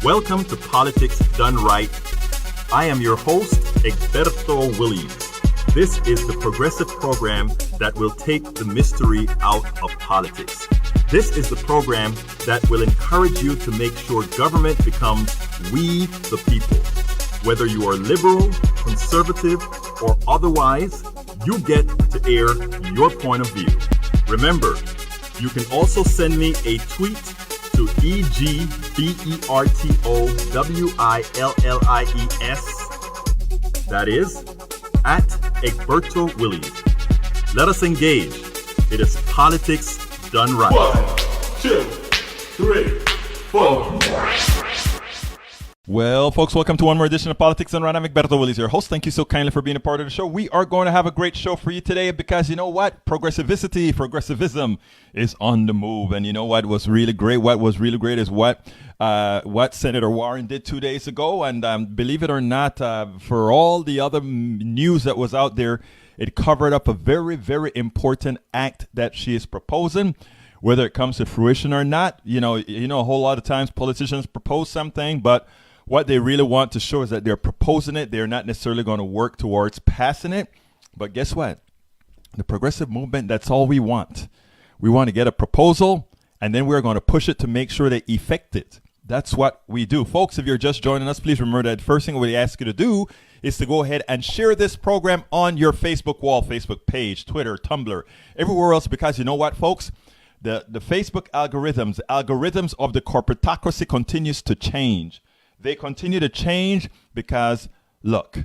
Welcome to Politics Done Right. I am your host, Egberto Williams. This is the progressive program that will take the mystery out of politics. This is the program that will encourage you to make sure government becomes we the people. Whether you are liberal, conservative, or otherwise, you get to air your point of view. Remember, you can also send me a tweet to EGBERTOWILLIES. That is, at Egberto Williams. Let us engage. It is politics done right. 1, 2, 3, 4. Well, folks, welcome to one more edition of Politics Done Right. I'm Egberto Williams, your host. Thank you so kindly for being a part of the show. We are going to have a great show for you today because you know what? Progressivism is on the move. And you know what was really great? What was really great is what Senator Warren did 2 days ago. And believe it or not, for all the other news that was out there, it covered up a very, very important act that she is proposing. Whether it comes to fruition or not, you know, a whole lot of times politicians propose something, but what they really want to show is that they're proposing it. They're not necessarily going to work towards passing it. But guess what? The progressive movement, that's all we want. We want to get a proposal, and then we're going to push it to make sure they effect it. That's what we do. Folks, if you're just joining us, please remember that the first thing we ask you to do is to go ahead and share this program on your Facebook wall, Facebook page, Twitter, Tumblr, everywhere else, because you know what, folks? The Facebook algorithms of the corporatocracy continues to change. They continue to change because, look,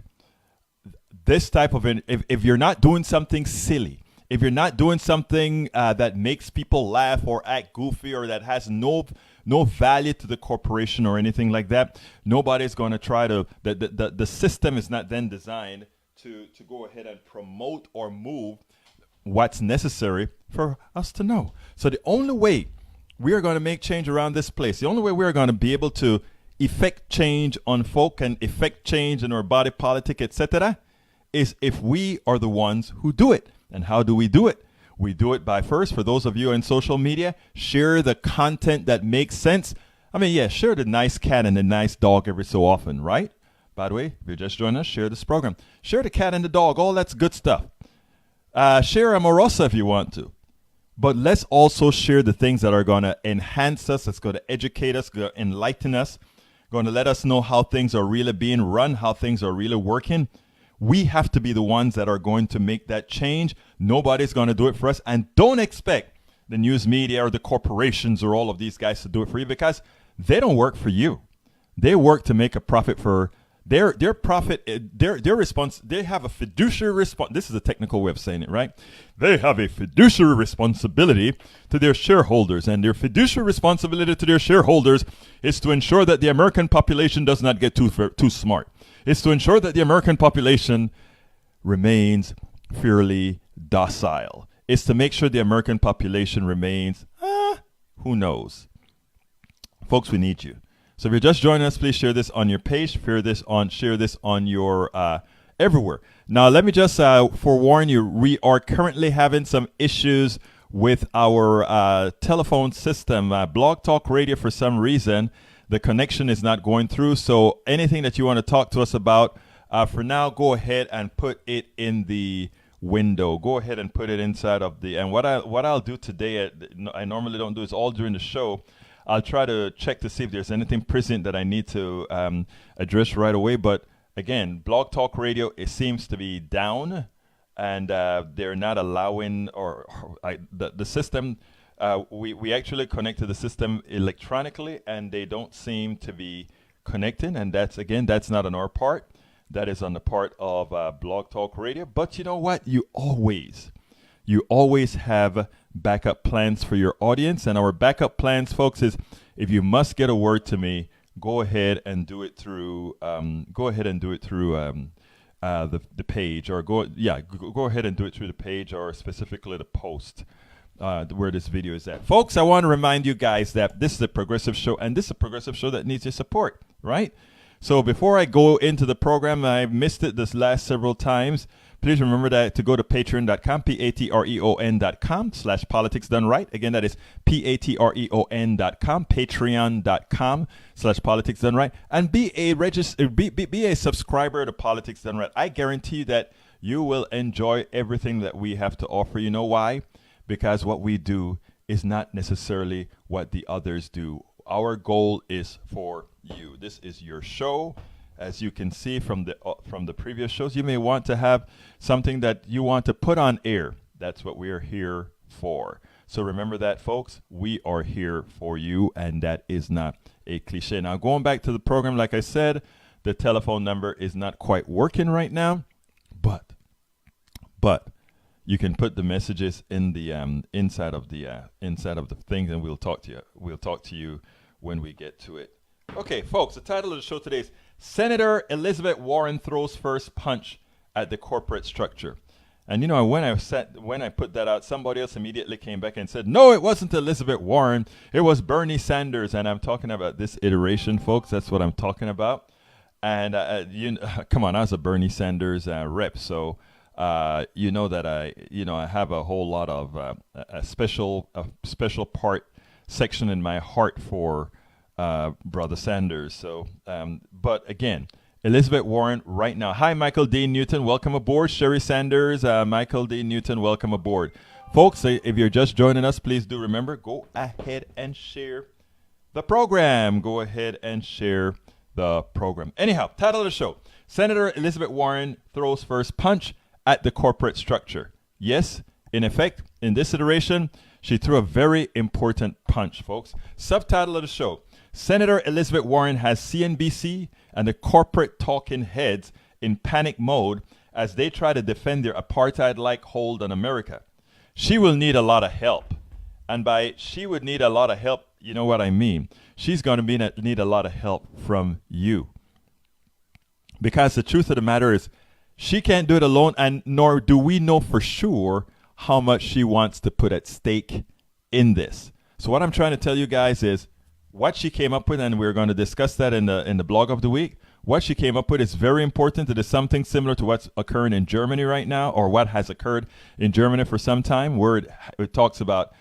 this type of, if you're not doing something silly, if you're not doing something that makes people laugh or act goofy or that has no value to the corporation or anything like that, nobody's going to try to, the system is not then designed to go ahead and promote or move what's necessary for us to know. So the only way we are going to make change around this place, the only way we are going to be able to effect change on folk and effect change in our body politic, etc., is if we are the ones who do it. And how do we do it? We do it by first, for those of you in social media, share the content that makes sense. I mean, yeah, share the nice cat and the nice dog every so often, right? By the way, if you're just joining us, share this program. Share the cat and the dog, all that's good stuff. Share Amorosa if you want to. But let's also share the things that are going to enhance us, that's going to educate us, going to enlighten us, going to let us know how things are really being run, how things are really working. We have to be the ones that are going to make that change. Nobody's going to do it for us. And don't expect the news media or the corporations or all of these guys to do it for you, because they don't work for you. They work to make a profit for their profit, their response. They have a fiduciary response. This is a technical way of saying it, right? They have a fiduciary responsibility to their shareholders, and their fiduciary responsibility to their shareholders is to ensure that the American population does not get too smart. It's to ensure that the American population remains fairly docile. It's to make sure the American population remains, who knows? Folks, we need you. So if you're just joining us, please share this on your page, share this on your everywhere. Now, let me just forewarn you, we are currently having some issues with our telephone system. Blog Talk Radio, for some reason, the connection is not going through. So anything that you want to talk to us about, for now, go ahead and put it in the window. Go ahead and put it inside of the, and what I'll do today, I normally don't do, is all during the show, I'll try to check to see if there's anything present that I need to address right away. But again, Blog Talk Radio, it seems to be down, and they're not allowing, the system, we actually connected the system electronically, and they don't seem to be connecting. And that's not on our part. That is on the part of Blog Talk Radio. But you know what? You always have backup plans for your audience, and our backup plans, folks, is if you must get a word to me, go ahead and do it through the page, or go ahead and do it through the page, or specifically the post where this video is at. Folks, I want to remind you guys that this is a progressive show, and this is a progressive show that needs your support, right? So before I go into the program, I missed it this last several times. please remember that to go to patreon.com, patreon.com/politics done right. Again, that is patreon.com, patreon.com/politics done right. And be a subscriber to Politics Done Right. I guarantee you that you will enjoy everything that we have to offer. You know why? Because what we do is not necessarily what the others do. Our goal is for you. This is your show. As you can see from the previous shows, you may want to have something that you want to put on air. That's what we are here for. So remember that, folks. We are here for you, and that is not a cliche. Now, going back to the program, like I said, the telephone number is not quite working right now, but you can put the messages in the inside of the thing, and we'll talk to you. We'll talk to you when we get to it. Okay, folks. The title of the show today is Senator Elizabeth Warren Throws First Punch at the Corporate Structure. And when I put that out, somebody else immediately came back and said, no, it wasn't Elizabeth Warren. It was Bernie Sanders. And I'm talking about this iteration, folks. That's what I'm talking about. And come on, I was a Bernie Sanders rep, so you know that I have a whole lot of a special part section in my heart for Brother Sanders. So, but again, Elizabeth Warren right now. Hi, Michael D. Newton. Welcome aboard. Sherry Sanders, Michael D. Newton. Welcome aboard. Folks, if you're just joining us, please do remember, go ahead and share the program. Go ahead and share the program. Anyhow, title of the show, Senator Elizabeth Warren throws first punch at the corporate structure. Yes, in effect, in this iteration, she threw a very important punch, folks. Subtitle of the show, Senator Elizabeth Warren has CNBC and the corporate talking heads in panic mode as they try to defend their apartheid-like hold on America. She will need a lot of help. And by she would need a lot of help, you know what I mean. She's going to need a lot of help from you. Because the truth of the matter is, she can't do it alone, and nor do we know for sure how much she wants to put at stake in this. So what I'm trying to tell you guys is what she came up with, and we're going to discuss that in the blog of the week. What she came up with is very important. It is something similar to what's occurring in Germany right now, or what has occurred in Germany for some time, where it talks about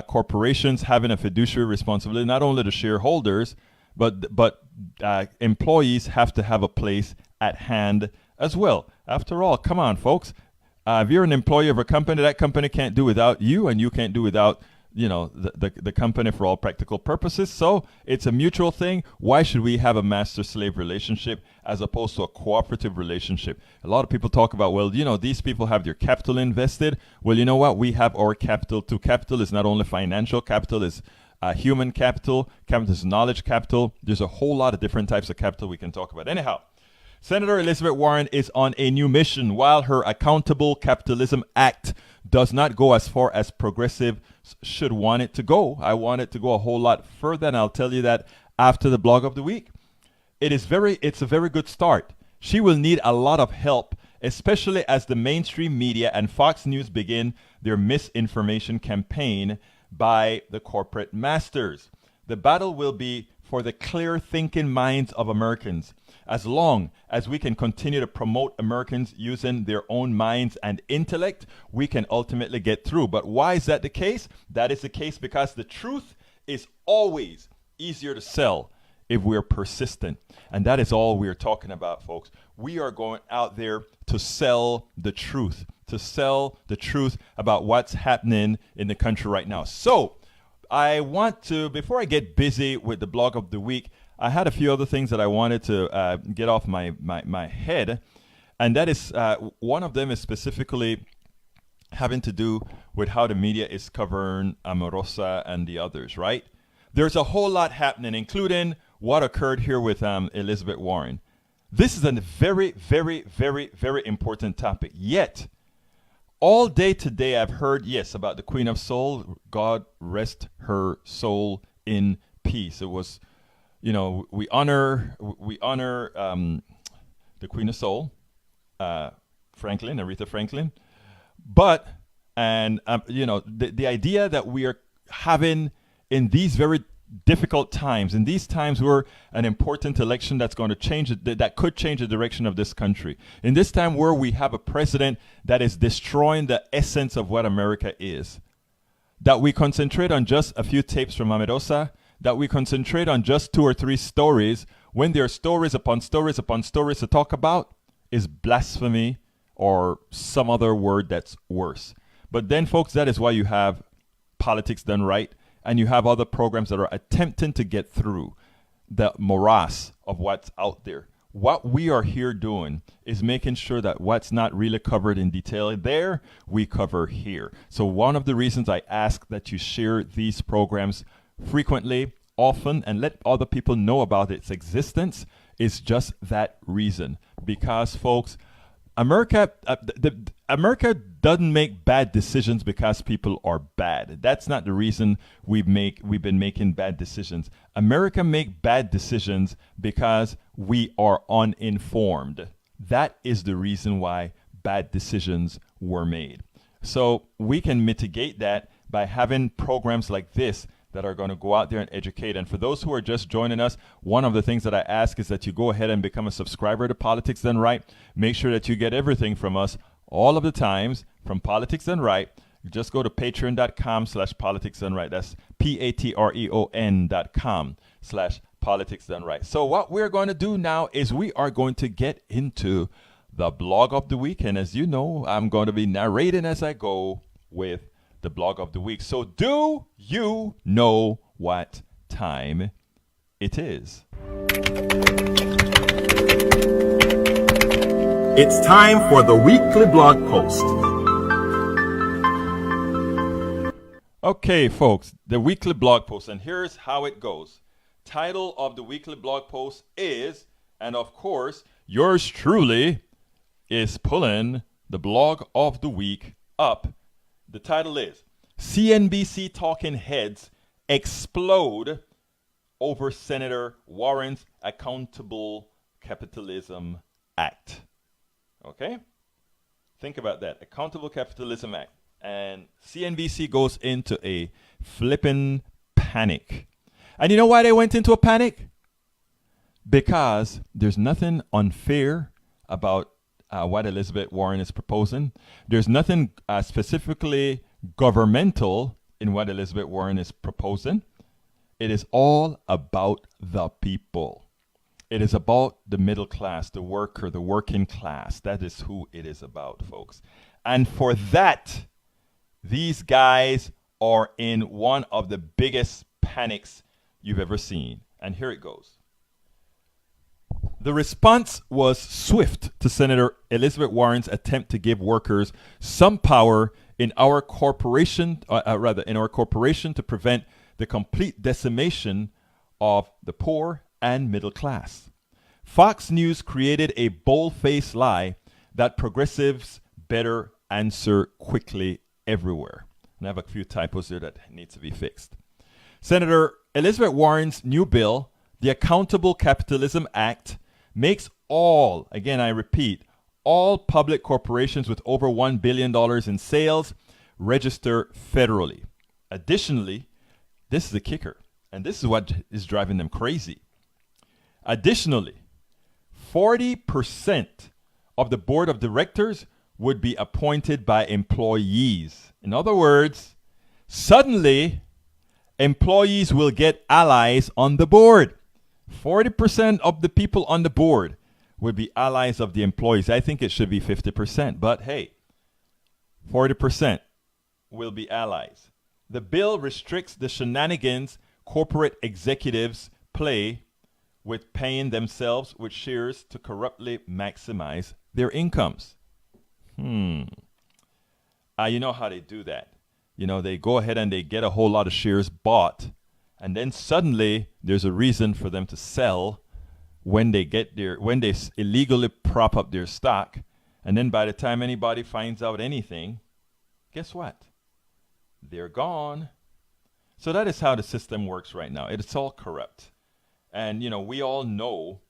corporations having a fiduciary responsibility, not only to shareholders, but employees have to have a place at hand as well. After all, come on, folks. If you're an employee of a company, that company can't do without you, and you can't do without the company for all practical purposes. So it's a mutual thing. Why should we have a master-slave relationship as opposed to a cooperative relationship? A lot of people talk about, well, these people have their capital invested. Well, you know what? We have our capital too. Capital is not only financial. Capital is human capital. Capital is knowledge capital. There's a whole lot of different types of capital we can talk about. Anyhow, Senator Elizabeth Warren is on a new mission. While her Accountable Capitalism Act does not go as far as progressive should want it to go, I want it to go a whole lot further, and I'll tell you that after the blog of the week. It's a very good start. She will need a lot of help, especially as the mainstream media and Fox News begin their misinformation campaign by the corporate masters. The battle will be for the clear thinking minds of Americans. As long as we can continue to promote Americans using their own minds and intellect, we can ultimately get through. But why is that the case? That is the case because the truth is always easier to sell if we're persistent. And that is all we're talking about, folks. We are going out there to sell the truth, about what's happening in the country right now. So I want to, before I get busy with the blog of the week, I had a few other things that I wanted to get off my head, and that is one of them is specifically having to do with how the media is covering Omarosa and the others, right? There's a whole lot happening, including what occurred here with Elizabeth Warren. This is a very, very, very, very important topic. Yet, all day today I've heard, yes, about the Queen of Soul. God rest her soul in peace. It was... we honor the Queen of Soul, Aretha Franklin, but the idea that we are having in these very difficult times. In these times, we're an important election that's going to change it, that could change the direction of this country. In this time where we have a president that is destroying the essence of what America is, that we concentrate on just a few tapes from Osa, that we concentrate on just 2 or 3 stories when there are stories upon stories upon stories to talk about, is blasphemy or some other word that's worse. But then, folks, that is why you have Politics Done Right, and you have other programs that are attempting to get through the morass of what's out there. What we are here doing is making sure that what's not really covered in detail there, we cover here. So one of the reasons I ask that you share these programs frequently, often, and let other people know about its existence is just that reason. Because, folks, America doesn't make bad decisions because people are bad. That's not the reason we've been making bad decisions. America make bad decisions because we are uninformed. That is the reason why bad decisions were made. So we can mitigate that by having programs like this that are going to go out there and educate. And for those who are just joining us, one of the things that I ask is that you go ahead and become a subscriber to Politics Done Right. Make sure that you get everything from us all of the times from Politics Done Right. Just go to patreon.com/Politics Done Right. That's patreon.com/Politics Done Right. So what we're going to do now is we are going to get into the blog of the week. And as you know, I'm going to be narrating as I go with the blog of the week. So do you know what time it is? It's time for the weekly blog post. Okay, folks, the weekly blog post, and here's how it goes. Title of the weekly blog post is, and of course, yours truly is pulling the blog of the week up. The title is CNBC Talking Heads Explode Over Senator Warren's Accountable Capitalism Act. Okay? Think about that. Accountable Capitalism Act. And CNBC goes into a flippin' panic. And you know why they went into a panic? Because there's nothing unfair about what Elizabeth Warren is proposing. There's nothing specifically governmental in what Elizabeth Warren is proposing. It is all about the people. It is about the middle class, the worker, the working class. That is who it is about, folks. And for that, these guys are in one of the biggest panics you've ever seen. And here it goes. The response was swift to Senator Elizabeth Warren's attempt to give workers some power in our corporation, to prevent the complete decimation of the poor and middle class. Fox News created a bold-faced lie that progressives better answer quickly everywhere. And I have a few typos there that need to be fixed. Senator Elizabeth Warren's new bill, the Accountable Capitalism Act, makes all, again I repeat, all public corporations with over $1 billion in sales register federally. Additionally, this is the kicker, and this is what is driving them crazy. Additionally, 40% of the board of directors would be appointed by employees. In other words, suddenly, employees will get allies on the board. 40% of the people on the board would be allies of the employees. I think it should be 50%, but hey, 40% will be allies. The bill restricts the shenanigans corporate executives play with paying themselves with shares to corruptly maximize their incomes. You know how they do that. You know, they go ahead and they get a whole lot of shares bought, and then suddenly there's a reason for them to sell when they illegally prop up their stock. And then by the time anybody finds out anything, guess what? They're gone. So that is how the system works right now. It's all corrupt. And, you know, we all know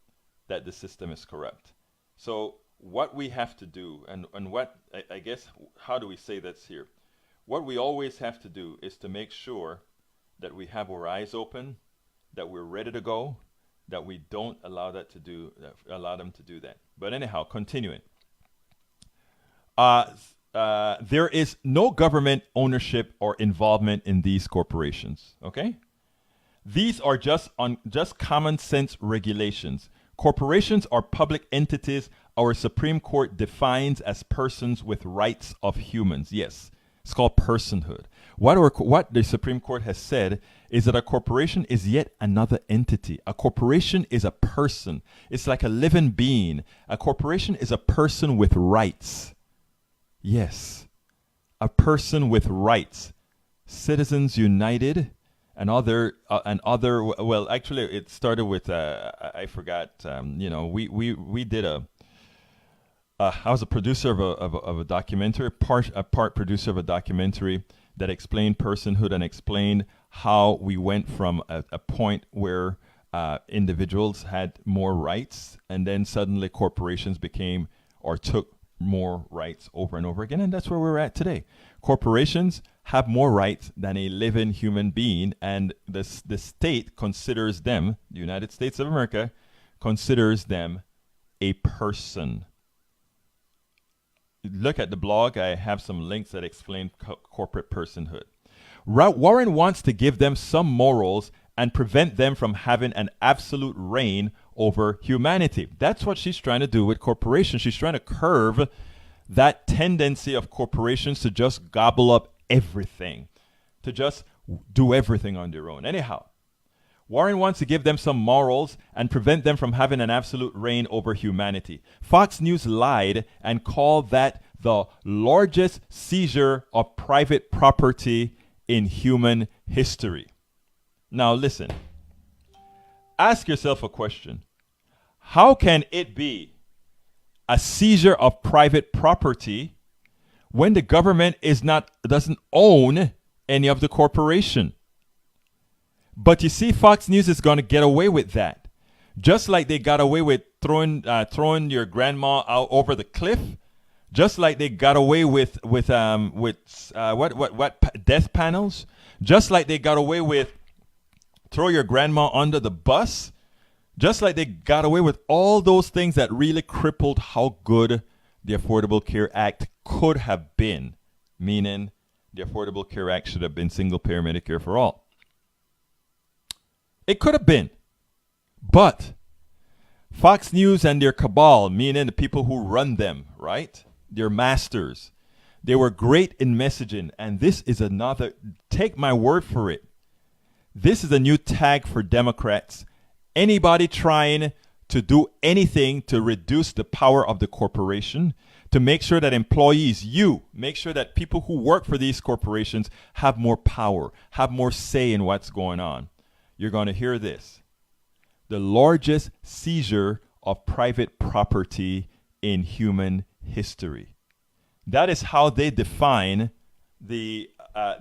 that the system is corrupt. So what we have to do, and what, I guess, how do we say that's here? What we always have to do is to make sure that we have our eyes open that we're ready to go, that we don't allow allow them to do that. But anyhow, continuing. There is no government ownership or involvement in these corporations. Okay, these are just common sense regulations. Corporations are public entities our Supreme Court defines as persons with rights of humans. Yes, it's called personhood. What the Supreme Court has said is that a corporation is yet another entity. A corporation is a person. It's like a living being. A corporation is a person with rights. Yes, a person with rights. Citizens United and other, well, actually it started with, I forgot, we did I was a producer of a documentary, a part producer of a documentary that explained personhood and explained how we went from a point where individuals had more rights, and then suddenly corporations became or took more rights over and over again. And that's where we're at today. Corporations have more rights than a living human being, and the state considers them, the United States of America, considers them a person. Look at the blog. I have some links that explain corporate personhood. Warren wants to give them some morals and prevent them from having an absolute reign over humanity. That's what she's trying to do with corporations. She's trying to curb that tendency of corporations to just gobble up everything, to just do everything on their own. Anyhow, Warren wants to give them some morals and prevent them from having an absolute reign over humanity. Fox News lied and called that the largest seizure of private property in human history. Now listen, ask yourself a question. How can it be a seizure of private property when the government doesn't own any of the corporation? But you see, Fox News is going to get away with that. Just like they got away with throwing your grandma out over the cliff, just like they got away with death panels, just like they got away with throw your grandma under the bus, just like they got away with all those things that really crippled how good the Affordable Care Act could have been, meaning the Affordable Care Act should have been single-payer Medicare for all. It could have been, but Fox News and their cabal, meaning the people who run them, right? Their masters, they were great in messaging, and this is another, take my word for it, this is a new tag for Democrats. Anybody trying to do anything to reduce the power of the corporation, to make sure that employees, make sure that people who work for these corporations have more power, have more say in what's going on. You're going to hear this. The largest seizure of private property in human history. That is how they define the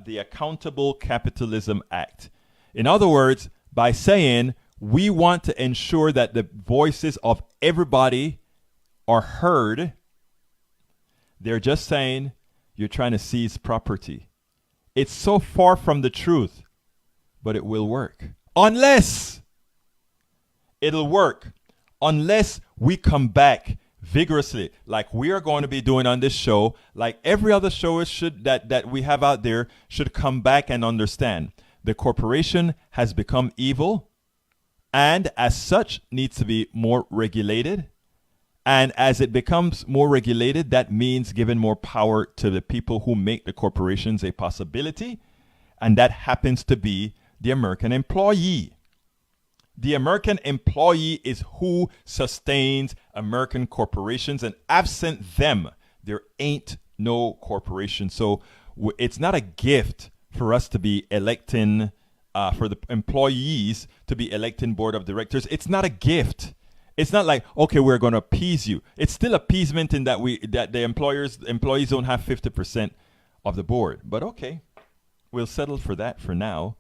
Accountable Capitalism Act. In other words, by saying we want to ensure that the voices of everybody are heard, they're just saying you're trying to seize property. It's so far from the truth, but it will work. It'll work unless we come back vigorously, like we are going to be doing on this show, like every other show that we have out there should come back and understand. The corporation has become evil, and as such needs to be more regulated. And as it becomes more regulated, that means giving more power to the people who make the corporations a possibility. And that happens to be the American employee. The American employee is who sustains American corporations, and absent them, there ain't no corporation. So it's not a gift for us to be electing, for the employees to be electing board of directors. It's not a gift. It's not like, okay, we're going to appease you. It's still appeasement in that the employees don't have 50% of the board. But okay, we'll settle for that for now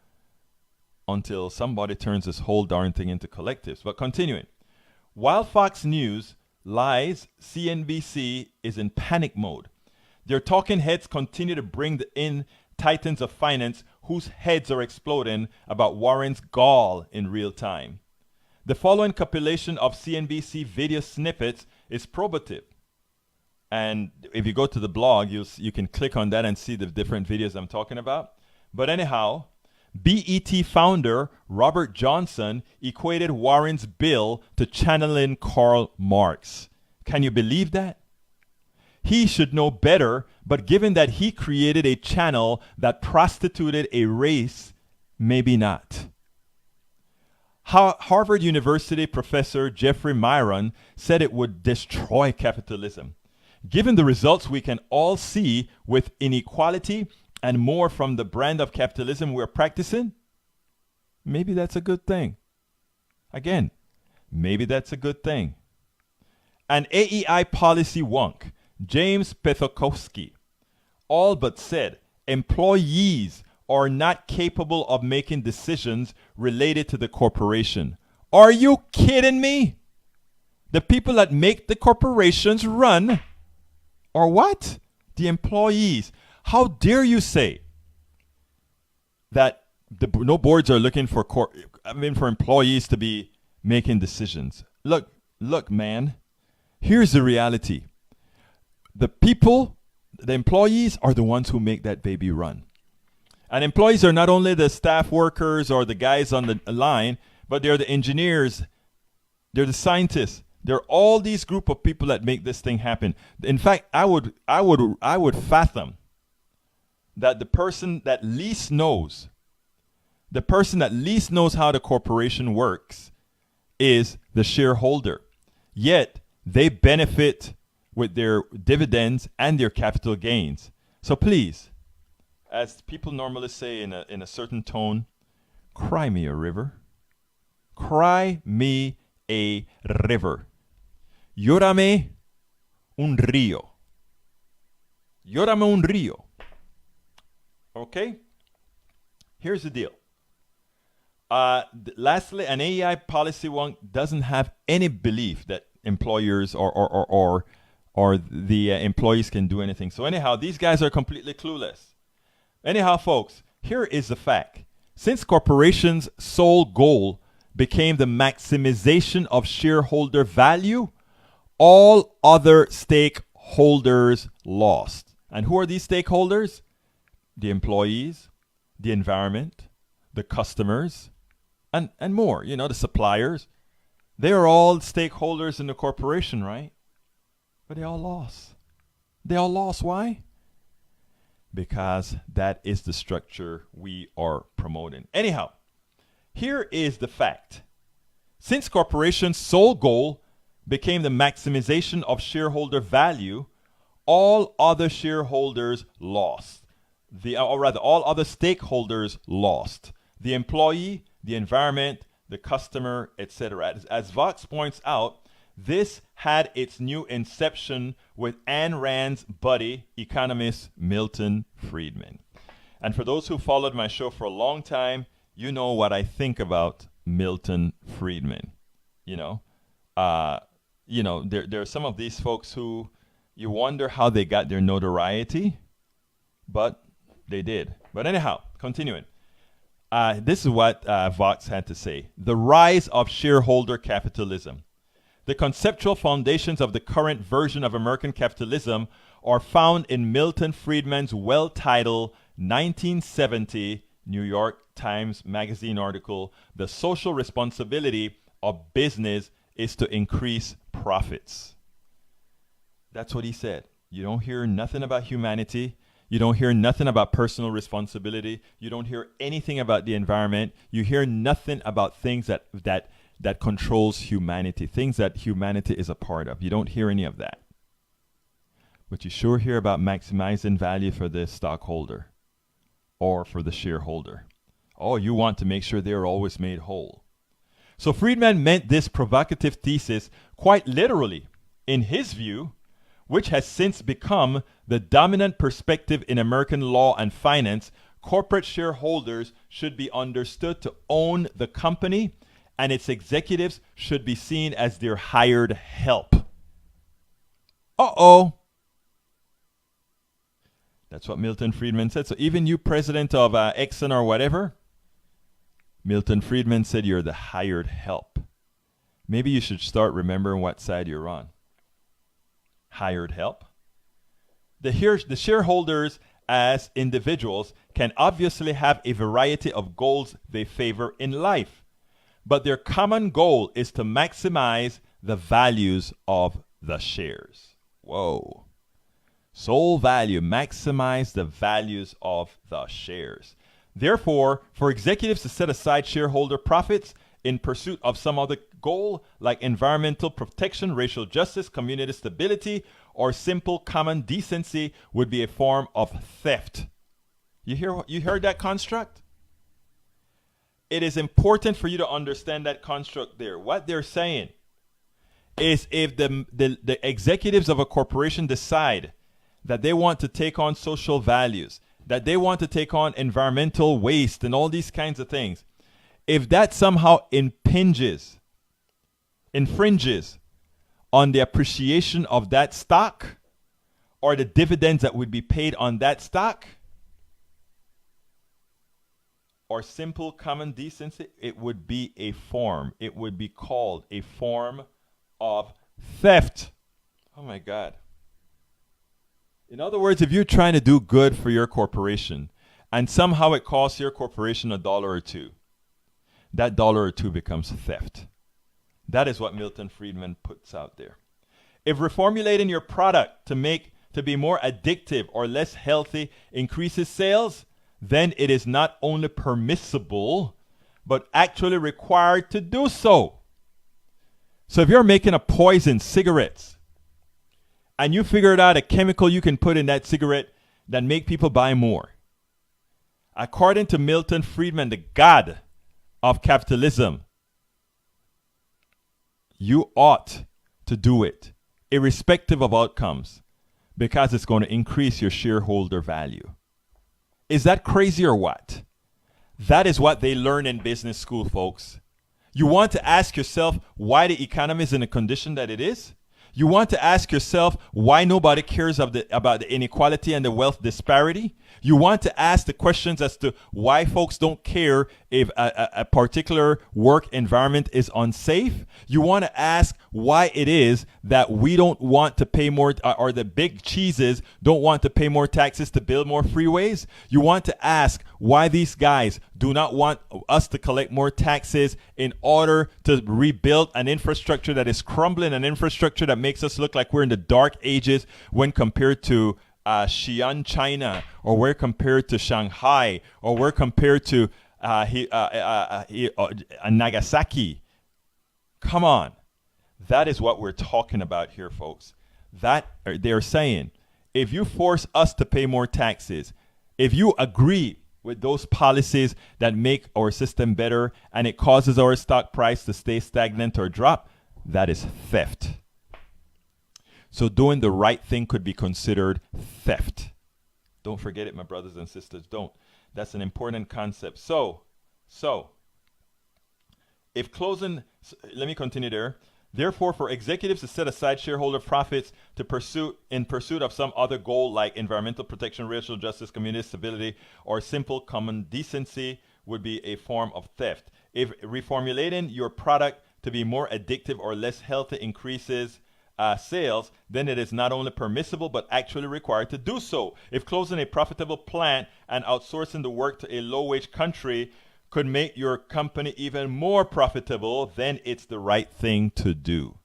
until somebody turns this whole darn thing into collectives. But continuing, while Fox News lies, CNBC is in panic mode. Their talking heads continue to bring in titans of finance whose heads are exploding about Warren's gall in real time. The following compilation of CNBC video snippets is probative. And if you go to the blog, you can click on that and see the different videos I'm talking about. But anyhow, BET founder Robert Johnson equated Warren's bill to channeling Karl Marx. Can you believe that? He should know better, but given that he created a channel that prostituted a race, maybe not. Harvard University professor Jeffrey Myron said it would destroy capitalism. Given the results we can all see with inequality and more from the brand of capitalism we're practicing, maybe that's a good thing. Again, maybe that's a good thing. An AEI policy wonk, James Pethokowski, all but said employees are not capable of making decisions related to the corporation. Are you kidding me? The people that make the corporations run are what? The employees. How dare you say that no boards are looking for for employees to be making decisions? Look, man. Here's the reality. The people, the employees are the ones who make that baby run. And employees are not only the staff workers or the guys on the line, but they're the engineers, they're the scientists. They're all these group of people that make this thing happen. In fact, I would fathom that the person that least knows how the corporation works is the shareholder. Yet they benefit with their dividends and their capital gains. So please, as people normally say in a certain tone, cry me a river. Cry me a river. Llórame un río. Llórame un río. Okay? Here's the deal. Lastly, an AEI policy wonk doesn't have any belief that employers or the employees can do anything. So anyhow, these guys are completely clueless. Anyhow, folks, here is the fact. Since corporations' sole goal became the maximization of shareholder value, all other stakeholders lost. And who are these stakeholders? The employees, the environment, the customers, and more, the suppliers. They are all stakeholders in the corporation, right? But they all lost. They all lost. Why? Because that is the structure we are promoting. Anyhow, here is the fact. Since corporations' sole goal became the maximization of shareholder value, all other shareholders lost. All other stakeholders lost. The employee, the environment, the customer, etc. As Vox points out, this had its new inception with Ayn Rand's buddy, economist Milton Friedman. And for those who followed my show for a long time, you know what I think about Milton Friedman. There are some of these folks who you wonder how they got their notoriety, but they did. But anyhow, continuing. This is what Vox had to say. The rise of shareholder capitalism. The conceptual foundations of the current version of American capitalism are found in Milton Friedman's well-titled 1970 New York Times Magazine article, The Social Responsibility of Business is to Increase Profits. That's what he said. You don't hear nothing about humanity. You don't hear nothing about personal responsibility. You don't hear anything about the environment. You hear nothing about things that controls humanity, things that humanity is a part of. You don't hear any of that. But you sure hear about maximizing value for the stockholder or for the shareholder. Oh, you want to make sure they're always made whole. So Friedman meant this provocative thesis quite literally. In his view, which has since become the dominant perspective in American law and finance, corporate shareholders should be understood to own the company, and its executives should be seen as their hired help. Uh-oh. That's what Milton Friedman said. So even you, president of Exxon or whatever, Milton Friedman said you're the hired help. Maybe you should start remembering what side you're on. Hired help. The shareholders as individuals can obviously have a variety of goals they favor in life, but their common goal is to maximize the values of the shares. Whoa. Sole value, maximize the values of the shares. Therefore, for executives to set aside shareholder profits in pursuit of some other goal, like environmental protection, racial justice, community stability, or simple common decency, would be a form of theft. You heard that construct? It is important for you to understand that construct there. What they're saying is if the executives of a corporation decide that they want to take on social values, that they want to take on environmental waste and all these kinds of things, if that somehow infringes on the appreciation of that stock or the dividends that would be paid on that stock or simple common decency, it would be called a form of theft. Oh my God. In other words, if you're trying to do good for your corporation and somehow it costs your corporation $1 or $2, that $1 or $2 becomes theft. That is what Milton Friedman puts out there. If reformulating your product to be more addictive or less healthy increases sales, then it is not only permissible, but actually required to do so. So if you're making a poison cigarettes and you figured out a chemical you can put in that cigarette that make people buy more, according to Milton Friedman, the god of capitalism, you ought to do it, irrespective of outcomes, because it's going to increase your shareholder value. Is that crazy or what? That is what they learn in business school, folks. You want to ask yourself why the economy is in the condition that it is? You want to ask yourself why nobody cares about the inequality and the wealth disparity? You want to ask the questions as to why folks don't care if a particular work environment is unsafe? You want to ask why it is that we don't want to pay more, or the big cheeses don't want to pay more taxes to build more freeways? You want to ask why these guys do not want us to collect more taxes in order to rebuild an infrastructure that is crumbling, an infrastructure that makes us look like we're in the dark ages when compared to Xi'an, China, or we're compared to Shanghai, or we're compared to Nagasaki. Come on. That is what we're talking about here, folks. That they're saying, if you force us to pay more taxes, if you agree with those policies that make our system better and it causes our stock price to stay stagnant or drop, that is theft. So doing the right thing could be considered theft. Don't forget it, my brothers and sisters. Don't. That's an important concept. So, if closing, let me continue there. Therefore, for executives to set aside shareholder profits in pursuit of some other goal like environmental protection, racial justice, community stability, or simple common decency would be a form of theft. If reformulating your product to be more addictive or less healthy increases sales, then it is not only permissible but actually required to do so. If closing a profitable plant and outsourcing the work to a low-wage country could make your company even more profitable, then it's the right thing to do.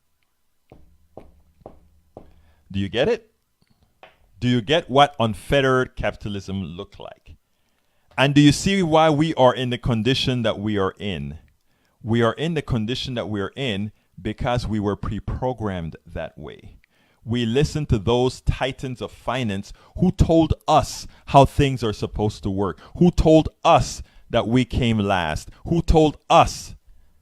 Do you get it? Do you get what unfettered capitalism looks like? And do you see why we are in the condition that we are in? We are in the condition that we are in because we were pre-programmed that way. We listened to those titans of finance who told us how things are supposed to work, who told us that we came last, who told us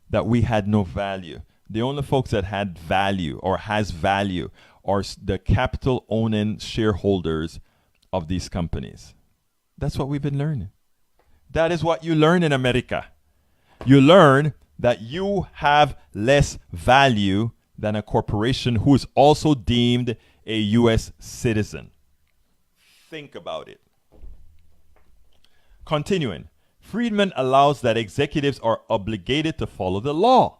that we had no value. The only folks that had value or has value are the capital owning shareholders of these companies. That's what we've been learning. That is what you learn in America. You learn that you have less value than a corporation who is also deemed a U.S. citizen. think about it. Continuing, Friedman allows that executives are obligated to follow the law.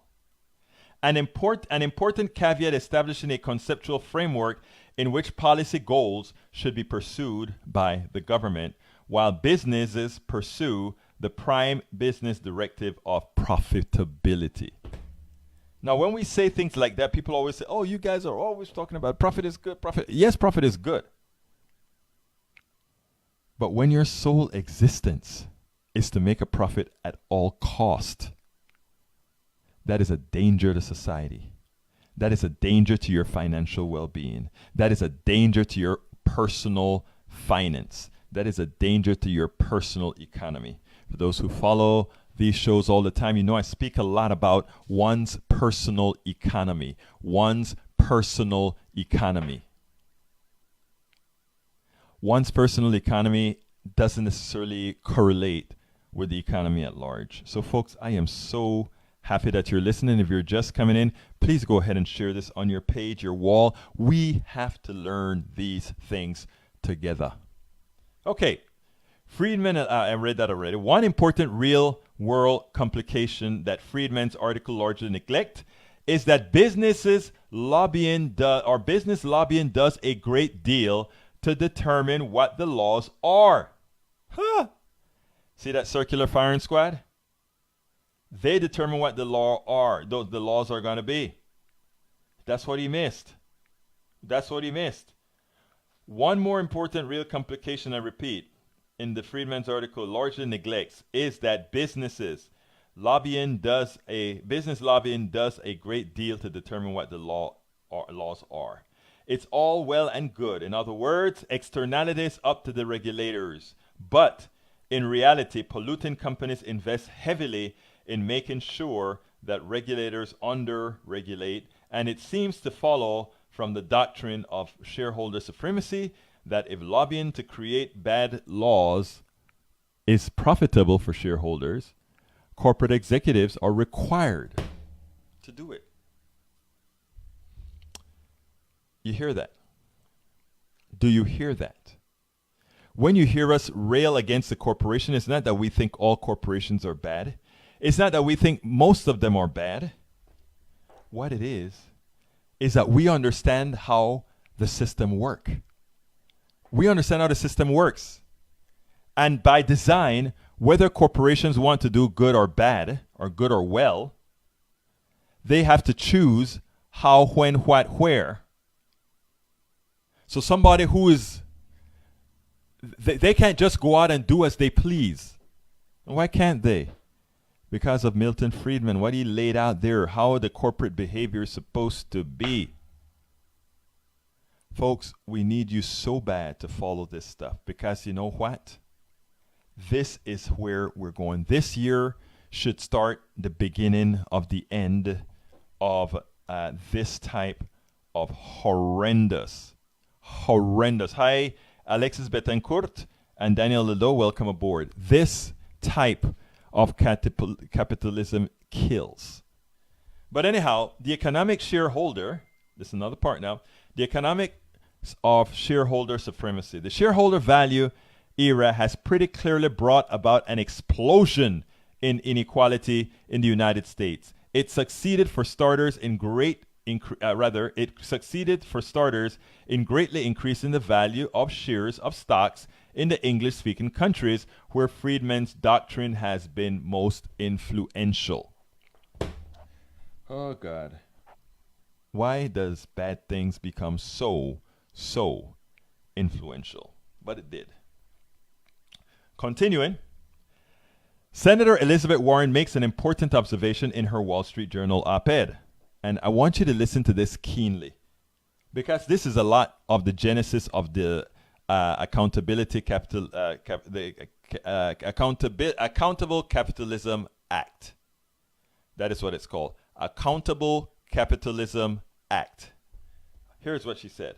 An important caveat establishing a conceptual framework in which policy goals should be pursued by the government, while businesses pursue the prime business directive of profitability. Now, when we say things like that, people always say, oh, you guys are always talking about profit is good, profit. Yes, profit is good. But when your sole existence is to make a profit at all cost, that is a danger to society. That is a danger to your financial well-being. That is a danger to your personal finance. That is a danger to your personal economy. For those who follow these shows all the time, you know I speak a lot about one's personal economy. One's personal economy. One's personal economy doesn't necessarily correlate with the economy at large. So folks, I am so happy that you're listening. If you're just coming in, please go ahead and share this on your page, your wall. We have to learn these things together. Okay, Friedman, I read that already. One important real world complication that Friedman's article largely neglect is that business lobbying does a great deal to determine what the laws are. Huh. See that circular firing squad? They determine what the laws are going to be. That's what he missed. That's what he missed. One more important real complication, I repeat, in the Friedman's article largely neglects is that business lobbying does a great deal to determine what the laws are. It's all well and good. In other words, externalities up to the regulators. But in reality, polluting companies invest heavily in making sure that regulators under-regulate, and it seems to follow from the doctrine of shareholder supremacy that if lobbying to create bad laws is profitable for shareholders, corporate executives are required to do it. You hear that? Do you hear that? When you hear us rail against the corporation, it's not that we think all corporations are bad. It's not that we think most of them are bad. What it is that we understand how the system works. We understand how the system works. And by design, whether corporations want to do good or bad, or good or well, they have to choose how, when, what, where. So somebody who is, they can't just go out and do as they please. Why can't they? Because of Milton Friedman, what he laid out there, how the corporate behavior is supposed to be. Folks, we need you so bad to follow this stuff, because you know what? This is where we're going. This year should start the beginning of the end of this type of horrendous. Hi, Alexis Betancourt and Daniel Ledo, welcome aboard. This type of capitalism kills. But anyhow, the economic shareholder, this is another part now, the economics of shareholder supremacy. The shareholder value era has pretty clearly brought about an explosion in inequality in the United States. It succeeded for starters in greatly increasing the value of shares of stocks in the English-speaking countries where Friedman's doctrine has been most influential. Oh, God. Why does bad things become so influential? But it did. Continuing, Senator Elizabeth Warren makes an important observation in her Wall Street Journal op-ed. And I want you to listen to this keenly, because this is a lot of the genesis of the Accountable Capitalism Act. That is what it's called. Accountable Capitalism Act. Here's what she said.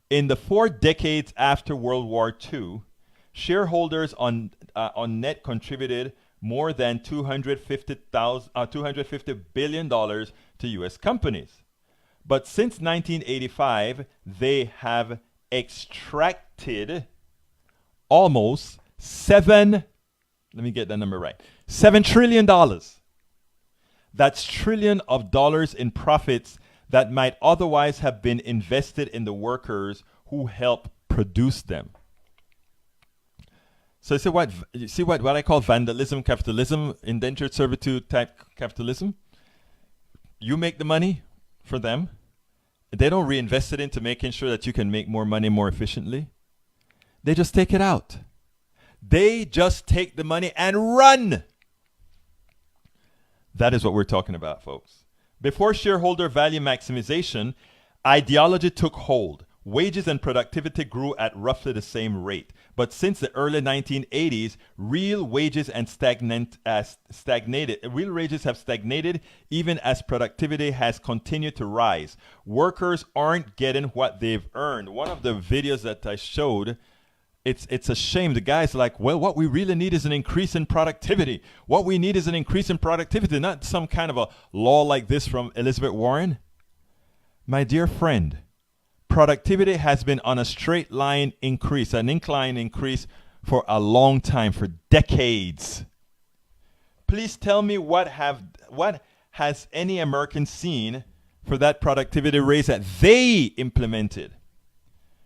In the 4 decades after World War II, shareholders on net contributed more than $250 billion to U.S. companies. But since 1985, they have extracted almost let me get that number right, $7 trillion. That's trillion of dollars in profits that might otherwise have been invested in the workers who help produce them. So you see what I call vandalism capitalism, indentured servitude type capitalism? You make the money for them. They don't reinvest it into making sure that you can make more money more efficiently. They just take it out. They just take the money and run. That is what we're talking about, folks. Before shareholder value maximization, ideology took hold. Wages and productivity grew at roughly the same rate. But since the early 1980s, real wages have stagnated even as productivity has continued to rise. Workers aren't getting what they've earned. One of the videos that I showed, it's a shame. The guy's like, well, what we really need is an increase in productivity. What we need is an increase in productivity, not some kind of a law like this from Elizabeth Warren. My dear friend, productivity has been on a straight line increase, an incline increase for a long time, for decades. Please tell me what has any American seen for that productivity raise that they implemented?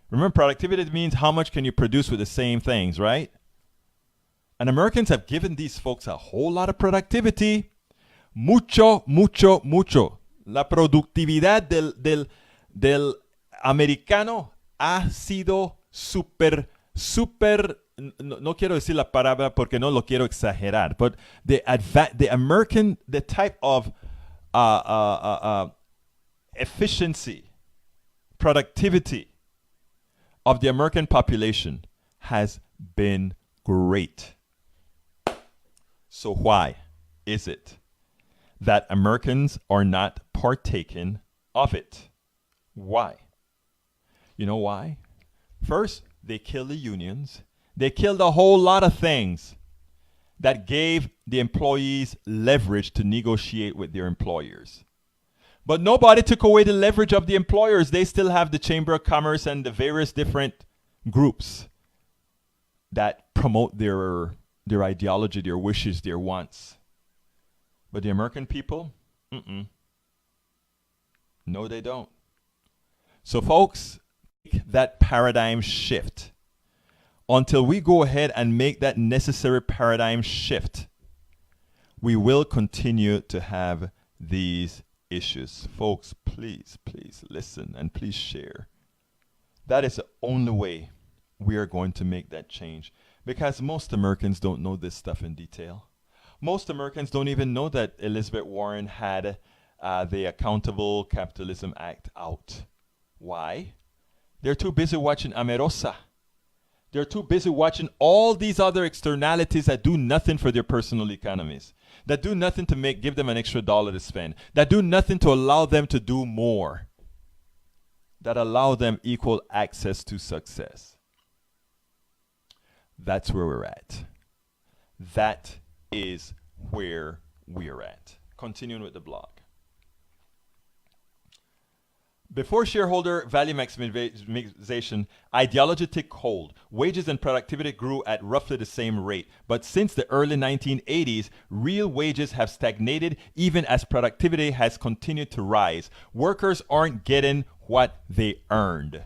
Remember, productivity means how much can you produce with the same things, right? And Americans have given these folks a whole lot of productivity. Mucho, mucho, mucho. La productividad del americano ha sido super, no quiero decir la palabra porque no lo quiero exagerar, but the type of efficiency, productivity of the American population has been great. So why is it that Americans are not partaking of it? Why? You know why? First, they killed the unions. They killed a whole lot of things that gave the employees leverage to negotiate with their employers. But nobody took away the leverage of the employers. They still have the Chamber of Commerce and the various different groups that promote their ideology, their wishes, their wants. But the American people, no, they don't. So, folks, that paradigm shift. Until we go ahead and make that necessary paradigm shift, we will continue to have these issues. Folks, please listen and please share. That is the only way we are going to make that change, because most Americans don't know this stuff in detail. Most Americans don't even know that Elizabeth Warren had the Accountable Capitalism Act out. Why? They're too busy watching Amerosa. They're too busy watching all these other externalities that do nothing for their personal economies, that do nothing to give them an extra dollar to spend, that do nothing to allow them to do more, that allow them equal access to success. That's where we're at. That is where we're at. Continuing with the blog. Before shareholder value maximization, ideology took hold. Wages and productivity grew at roughly the same rate. But since the early 1980s, real wages have stagnated even as productivity has continued to rise. Workers aren't getting what they earned.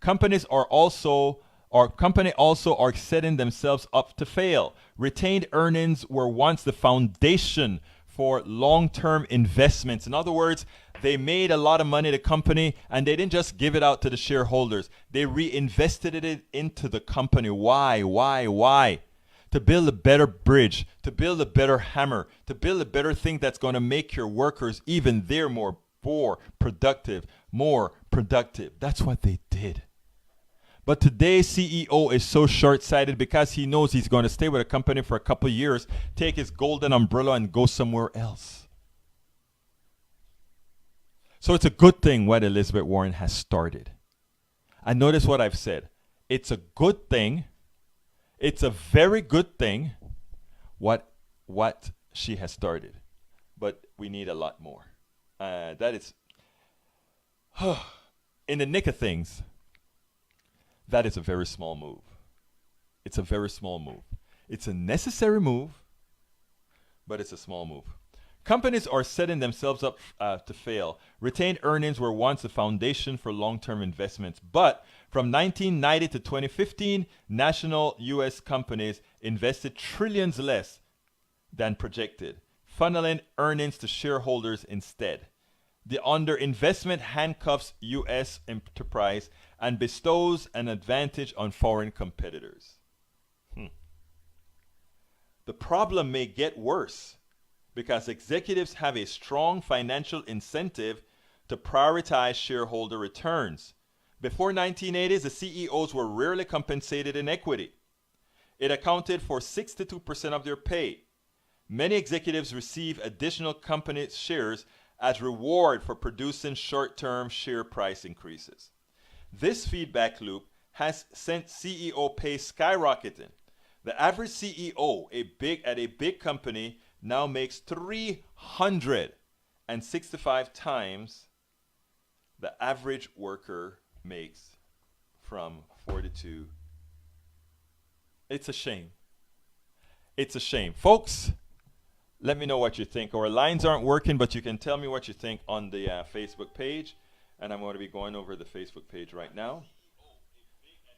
Companies also are setting themselves up to fail. Retained earnings were once the foundation for long-term investments. In other words, they made a lot of money, the company, and they didn't just give it out to the shareholders. They reinvested it into the company. Why? To build a better bridge, to build a better hammer, to build a better thing that's going to make your workers even more productive. That's what they did. But today's CEO is so short-sighted because he knows he's going to stay with a company for a couple of years, take his golden umbrella and go somewhere else. So it's a good thing what Elizabeth Warren has started. And notice what I've said. It's a good thing. It's a very good thing what she has started. But we need a lot more. That is, in the nick of things, that is a very small move. It's a very small move. It's a necessary move, but it's a small move. Companies are setting themselves up to fail. Retained earnings were once the foundation for long-term investments, but from 1990 to 2015, national U.S. companies invested trillions less than projected, funneling earnings to shareholders instead. The underinvestment handcuffs U.S. enterprise and bestows an advantage on foreign competitors. The problem may get worse because executives have a strong financial incentive to prioritize shareholder returns. Before 1980s, the CEOs were rarely compensated in equity. It accounted for 62% of their pay. Many executives receive additional company shares as reward for producing short-term share price increases. This feedback loop has sent CEO pay skyrocketing. The average CEO at a big company now makes 365 times the average worker makes from 42. It's a shame. It's a shame. Folks, let me know what you think. Our lines aren't working, but you can tell me what you think on the Facebook page. And I'm going to be going over the Facebook page right now.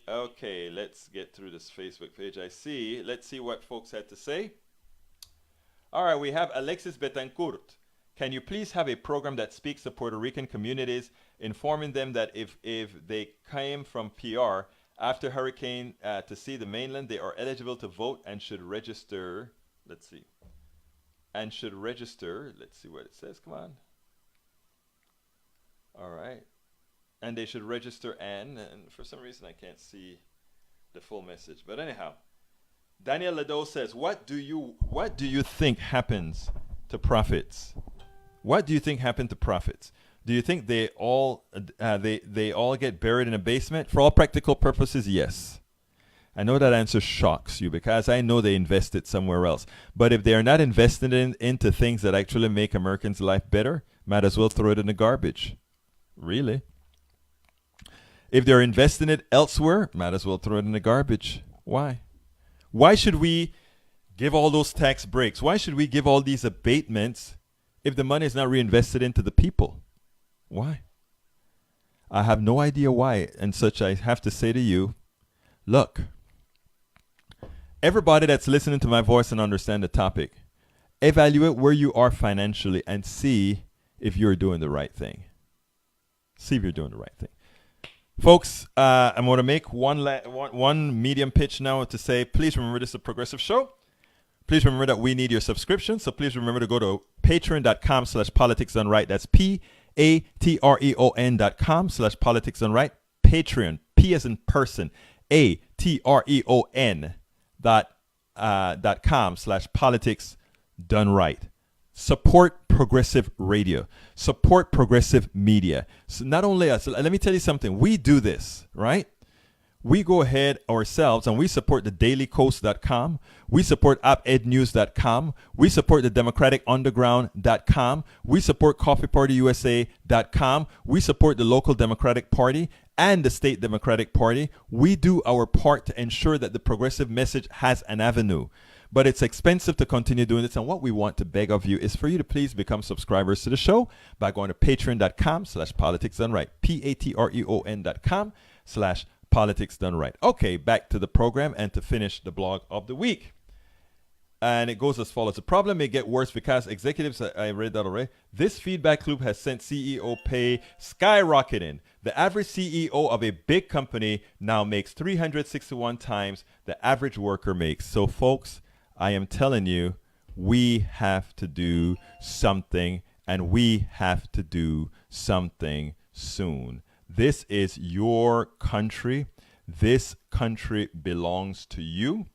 Okay, let's get through this Facebook page. Let's see what folks had to say. All right, we have Alexis Betancourt. Can you please have a program that speaks to Puerto Rican communities, informing them that if they came from PR after hurricane to see the mainland, they are eligible to vote and should register. Let's see. And should register. Let's see what it says. Come on. All right. And they should register and for some reason I can't see the full message. But anyhow, Daniel Ledo says, what do you think happens to profits? What do you think happened to profits? Do you think they all get buried in a basement? For all practical purposes, yes. I know that answer shocks you because I know they invested somewhere else. But if they are not invested into things that actually make Americans' life better, might as well throw it in the garbage. Really? If they're investing it elsewhere, might as well throw it in the garbage. Why? Why should we give all those tax breaks? Why should we give all these abatements if the money is not reinvested into the people? Why? I have no idea why. And such, I have to say to you, look, everybody that's listening to my voice and understand the topic, evaluate where you are financially and see if you're doing the right thing. See if you're doing the right thing. Folks, I'm going to make one medium pitch now to say, please remember this is a progressive show. Please remember that we need your subscription. So please remember to go to patreon.com/politicsdoneright. That's patreon.com/politicsdoneright. Patreon, P as in person, patreon.com/politicsdoneright. Support progressive radio. Support progressive media. So not only us, let me tell you something. We do this, right? We go ahead ourselves and we support the dailycoast.com. We support opednews.com. We support the democraticunderground.com. We support coffeepartyusa.com. We support the local Democratic Party and the state Democratic Party. We do our part to ensure that the progressive message has an avenue. But it's expensive to continue doing this. And what we want to beg of you is for you to please become subscribers to the show by going to patreon.com/politicsdoneright. patreon.com/politicsdoneright. Okay, back to the program and to finish the blog of the week. And it goes as follows. The problem may get worse because executives, I read that already. This feedback loop has sent CEO pay skyrocketing. The average CEO of a big company now makes 361 times the average worker makes. So folks, I am telling you, we have to do something, and we have to do something soon. This is your country. This country belongs to you,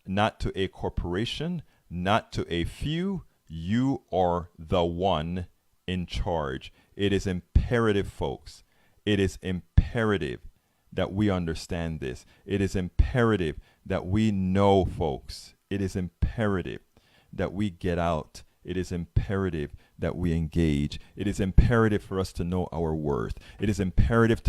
not to a corporation, not to a few. You are the one in charge. It is imperative, folks. It is imperative that we understand this. It is imperative that we know, folks. It is imperative that we get out. It is imperative that we engage. It is imperative for us to know our worth. It is imperative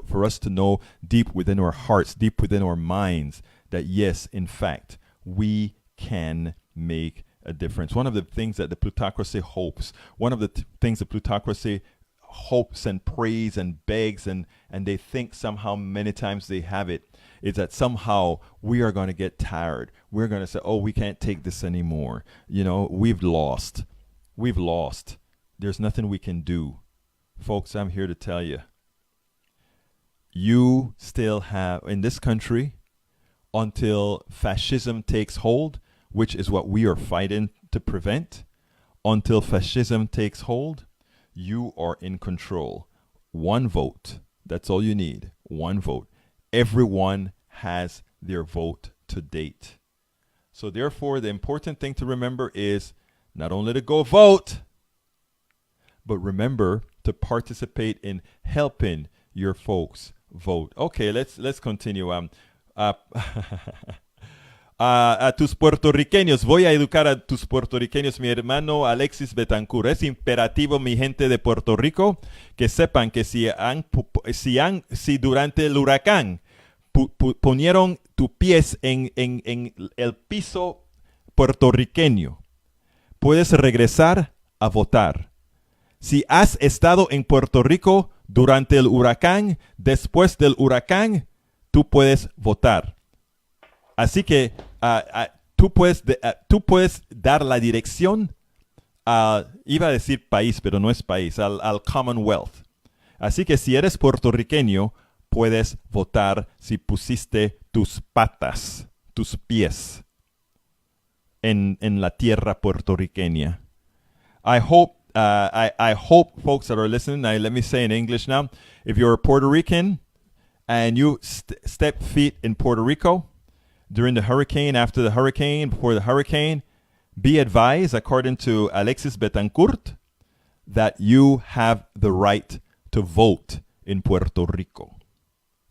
for us to know deep within our hearts, deep within our minds, that yes, in fact, we can make a difference. One of the things that the plutocracy hopes, one of the things the plutocracy hopes and prays and begs, and they think somehow many times they have it, is that somehow we are going to get tired. We're going to say, oh, we can't take this anymore. You know, we've lost. We've lost. There's nothing we can do. Folks, I'm here to tell you, you still have, in this country, until fascism takes hold, which is what we are fighting to prevent, until fascism takes hold, you are in control. One vote. That's all you need. One vote. Everyone has their vote to date. So therefore, the important thing to remember is not only to go vote, but remember to participate in helping your folks vote. Okay, let's continue. A tus puertorriqueños, voy a educar a tus puertorriqueños, mi hermano Alexis Betancourt. Es imperativo, mi gente de Puerto Rico, que sepan que si durante el huracán ponieron tus pies en el piso puertorriqueño, puedes regresar a votar. Si has estado en Puerto Rico durante el huracán, después del huracán, tú puedes votar. Así que tú puedes dar la dirección iba a decir país, pero no es país, al Commonwealth. Así que si eres puertorriqueño, puedes votar si pusiste tus patas, tus pies en la tierra puertorriqueña. I hope folks that are listening, let me say in English now, if you're a Puerto Rican and you step feet in Puerto Rico during the hurricane, after the hurricane, before the hurricane, be advised, according to Alexis Betancourt, that you have the right to vote in Puerto Rico.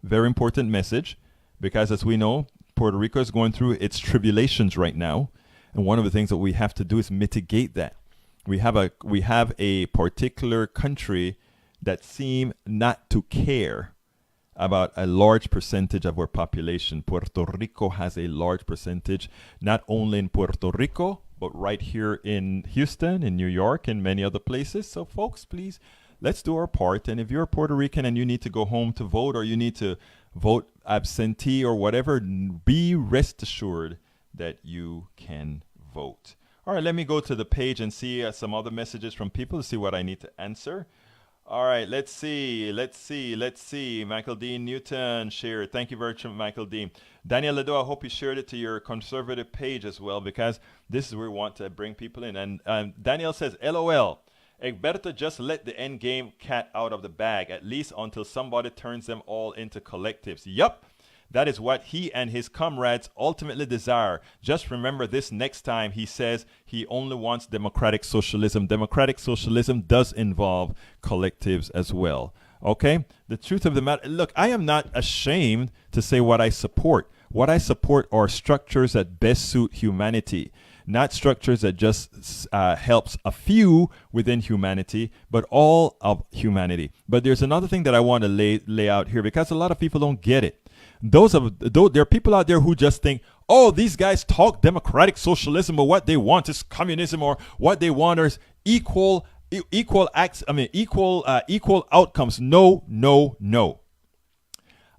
Very important message, because as we know, Puerto Rico is going through its tribulations right now, and one of the things that we have to do is mitigate that. We have a particular country that seem not to care about a large percentage of our population. Puerto Rico has a large percentage, not only in Puerto Rico, but right here in Houston, in New York, and many other places. So folks, please, let's do our part. And if you're a Puerto Rican and you need to go home to vote, or you need to vote absentee or whatever, be rest assured that you can vote. All right, let me go to the page and see some other messages from people to see what I need to answer. All right, let's see. Michael Dean Newton shared. Thank you very much, Michael Dean. Daniel Ledo, I hope you shared it to your conservative page as well, because this is where we want to bring people in. And Daniel says, LOL, Egberto just let the end game cat out of the bag, at least until somebody turns them all into collectives. Yup. That is what he and his comrades ultimately desire. Just remember this next time he says he only wants democratic socialism. Democratic socialism does involve collectives as well. Okay? The truth of the matter, look, I am not ashamed to say what I support. What I support are structures that best suit humanity, not structures that just helps a few within humanity, but all of humanity. But there's another thing that I want to lay out here, because a lot of people don't get it. There are people out there who just think, oh, these guys talk democratic socialism, but what they want is communism, or what they want is equal outcomes. No.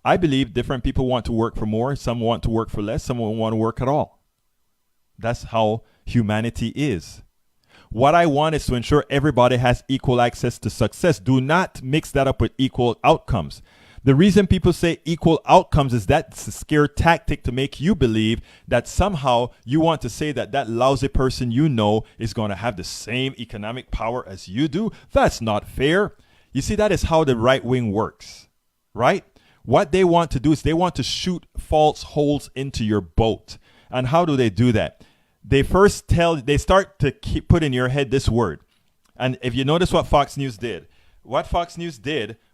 I believe different people want to work for more. Some want to work for less. Some won't want to work at all. That's how humanity is. What I want is to ensure everybody has equal access to success. Do not mix that up with equal outcomes. The reason people say equal outcomes is that's a scare tactic to make you believe that somehow you want to say that that lousy person you know is going to have the same economic power as you do. That's not fair. You see, that is how the right wing works, right? What they want to do is they want to shoot false holes into your boat. And how do they do that? They start to put in your head this word. And if you notice what Fox News did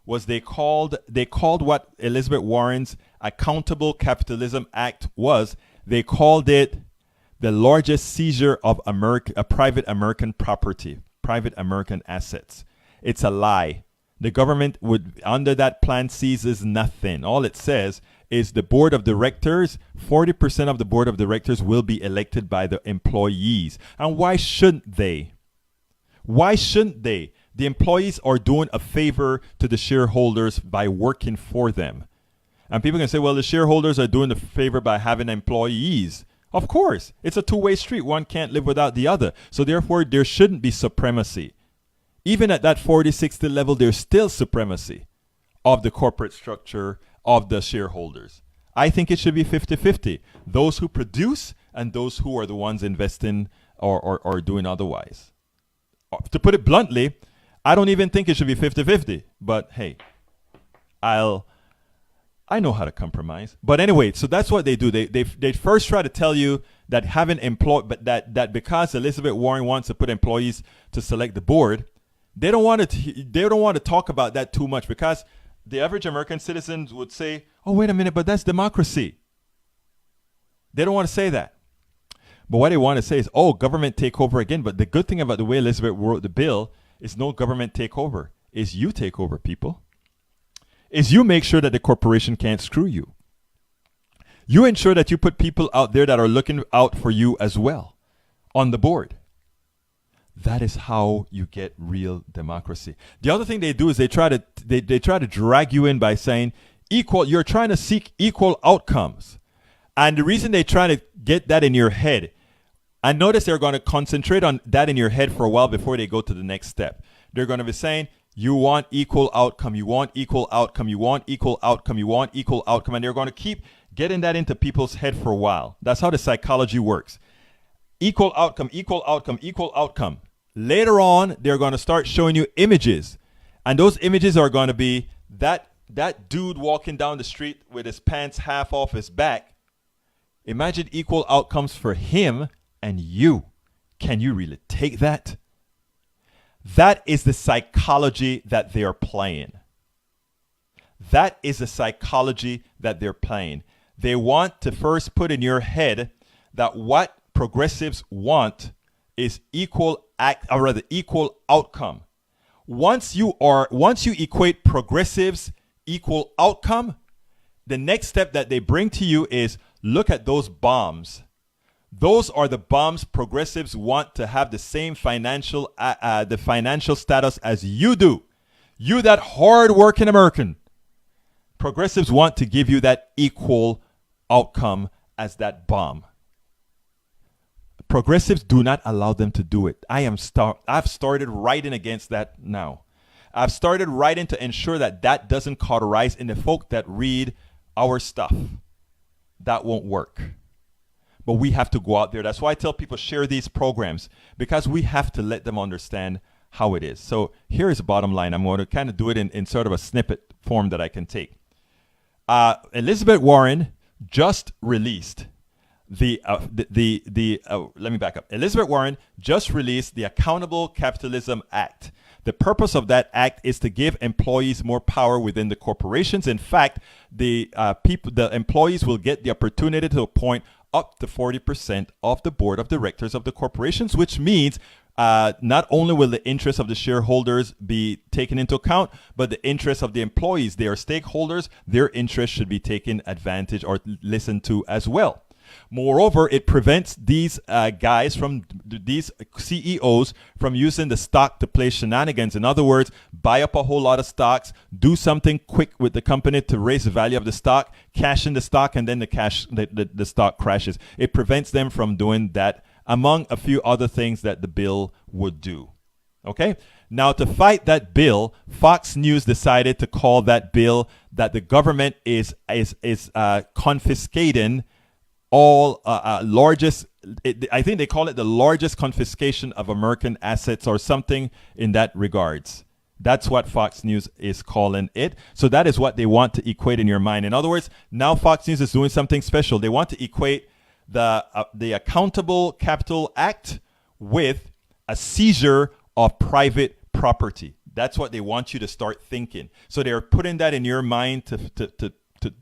was they called what Elizabeth Warren's Accountable Capitalism Act was. They called it the largest seizure of private American property, private American assets. It's a lie. The government would, under that plan, seizes nothing. All it says is the board of directors, 40% of the board of directors will be elected by the employees. And why shouldn't they? Why shouldn't they? The employees are doing a favor to the shareholders by working for them. And people can say, well, the shareholders are doing the favor by having employees. Of course, it's a two-way street. One can't live without the other. So therefore, there shouldn't be supremacy. Even at that 40-60 level, there's still supremacy of the corporate structure of the shareholders. I think it should be 50-50. Those who produce and those who are the ones investing or doing otherwise. To put it bluntly, I don't even think it should be 50-50. But hey, I know how to compromise. But anyway, so that's what they do. They first try to tell you that having but that because Elizabeth Warren wants to put employees to select the board, they don't want to talk about that too much, because the average American citizens would say, "Oh, wait a minute, but that's democracy." They don't want to say that. But what they want to say is, "Oh, government takeover again." But the good thing about the way Elizabeth wrote the bill is no government takeover. Is you take over, people. Is you make sure that the corporation can't screw you. You ensure that you put people out there that are looking out for you as well on the board. That is how you get real democracy. The other thing they do is they try to drag you in by saying you're trying to seek equal outcomes. And the reason they try to get that in your head, I notice they're going to concentrate on that in your head for a while before they go to the next step. They're going to be saying, you want equal outcome, you want equal outcome, you want equal outcome, you want equal outcome. And they're going to keep getting that into people's head for a while. That's how the psychology works. Equal outcome, equal outcome, equal outcome. Later on, they're going to start showing you images. And those images are going to be that dude walking down the street with his pants half off his back. Imagine equal outcomes for him and you. Can you really take that? That is the psychology that they are playing. That is the psychology that they're playing. They want to first put in your head that what progressives want is equal outcome. Once you equate progressives equal outcome, the next step that they bring to you is look at those bombs. Those are the bombs progressives want to have the same financial status as you do. You, that hard-working American. Progressives want to give you that equal outcome as that bomb. Progressives do not allow them to do it. I've started writing against that now. I've started writing to ensure that that doesn't cauterize in the folk that read our stuff. That won't work. But we have to go out there. That's why I tell people share these programs, because we have to let them understand how it is. So here is the bottom line. I'm going to kind of do it in sort of a snippet form that I can take. Elizabeth Warren just released let me back up. Elizabeth Warren just released the Accountable Capitalism Act. The purpose of that act is to give employees more power within the corporations. In fact, the employees will get the opportunity to appoint up to 40% of the board of directors of the corporations, which means not only will the interests of the shareholders be taken into account, but the interests of the employees. They are stakeholders. Their interests should be taken advantage or listened to as well. Moreover, it prevents these these CEOs from using the stock to play shenanigans. In other words, buy up a whole lot of stocks, do something quick with the company to raise the value of the stock, cash in the stock, and then the stock crashes. It prevents them from doing that, among a few other things that the bill would do. Okay? Now, to fight that bill, Fox News decided to call that bill that the government is confiscating all largest, I think they call it the largest confiscation of American assets or something in that regards. That's what Fox News is calling it. So that is what they want to equate in your mind. In other words, now Fox News is doing something special. They want to equate the Accountable Capital Act with a seizure of private property. That's what they want you to start thinking. So they're putting that in your mind